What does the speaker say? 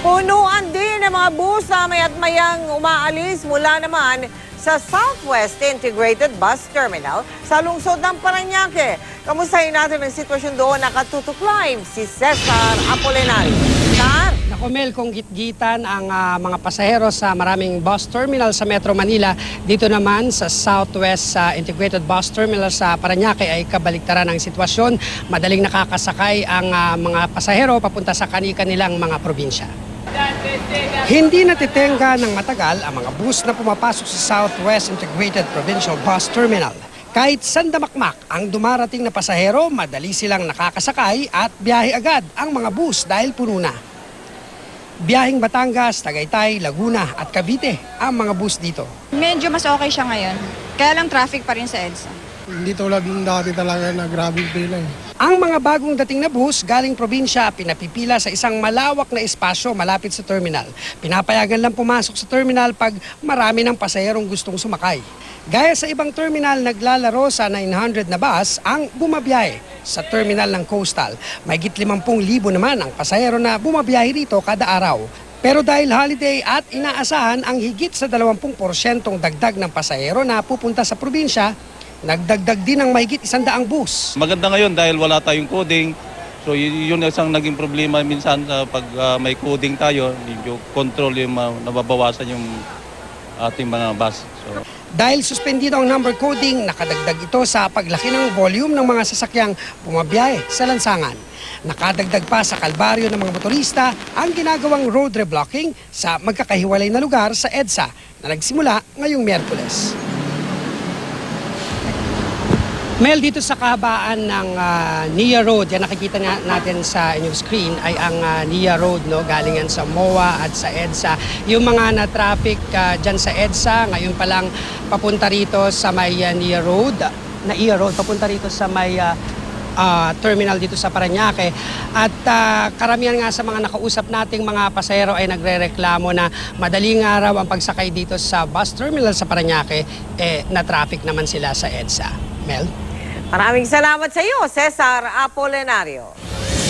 Punuan din ang mga bus na mayat-mayang umaalis mula naman sa Southwest Integrated Bus Terminal sa lungsod ng Parañaque. Kamustahin natin ang sitwasyon doon? Nakatutok live si Cesar Apolinario. Saan? Naku Mel, kung gitgitan ang mga pasahero sa maraming bus terminal sa Metro Manila, dito naman sa Southwest Integrated Bus Terminal sa Parañaque ay kabaliktaran ang sitwasyon. Madaling nakakasakay ang mga pasahero papunta sa kanilang mga probinsya. Hindi natitenga ng matagal ang mga bus na pumapasok sa Southwest Integrated Provincial Bus Terminal. Kahit sandamakmak ang dumarating na pasahero, madali silang nakakasakay at biyahe agad ang mga bus dahil puno na. Biyaheng Batangas, Tagaytay, Laguna at Cavite ang mga bus dito. Medyo mas okay siya ngayon. Kaya lang traffic pa rin sa EDSA. Hindi tulad ng dati talaga na grabing pila eh. Ang mga bagong dating na bus galing probinsya pinapipila sa isang malawak na espasyo malapit sa terminal. Pinapayagan lang pumasok sa terminal pag marami ng pasahero gustong sumakay. Gaya sa ibang terminal, naglalaro sa 900 na bus ang bumabiyahe sa terminal ng Coastal. Mahigit 50,000 naman ang pasahero na bumabiyahe rito kada araw. Pero dahil holiday at inaasahan ang higit sa 20% dagdag ng pasahero na pupunta sa probinsya, nagdagdag din ng mahigit 100 bus. Maganda ngayon dahil wala tayong coding. So yun isang naging problema minsan pag may coding tayo, medyo control yung nababawasan yung ating mga bus. So, dahil suspendido ang number coding, nakadagdag ito sa paglaki ng volume ng mga sasakyang bumabiyahe sa lansangan. Nakadagdag pa sa kalbaryo ng mga motorista ang ginagawang road reblocking sa magkakahiwalay na lugar sa EDSA na nagsimula ngayong Miyerkules. Mel, dito sa kahabaan ng NIA Road, yan nakikita natin sa inyong screen ay ang NIA Road, no? Galing yan sa MOA at sa EDSA. Yung mga na-traffic dyan sa EDSA, ngayon pa lang papunta rito sa may NIA Road, papunta rito sa may terminal dito sa Parañaque. At karamihan nga sa mga nakausap nating mga pasahero ay nagrereklamo na madaling araw ang pagsakay dito sa bus terminal sa Parañaque, na-traffic naman sila sa EDSA. Mel? Maraming salamat sa iyo, Cesar Apolinario.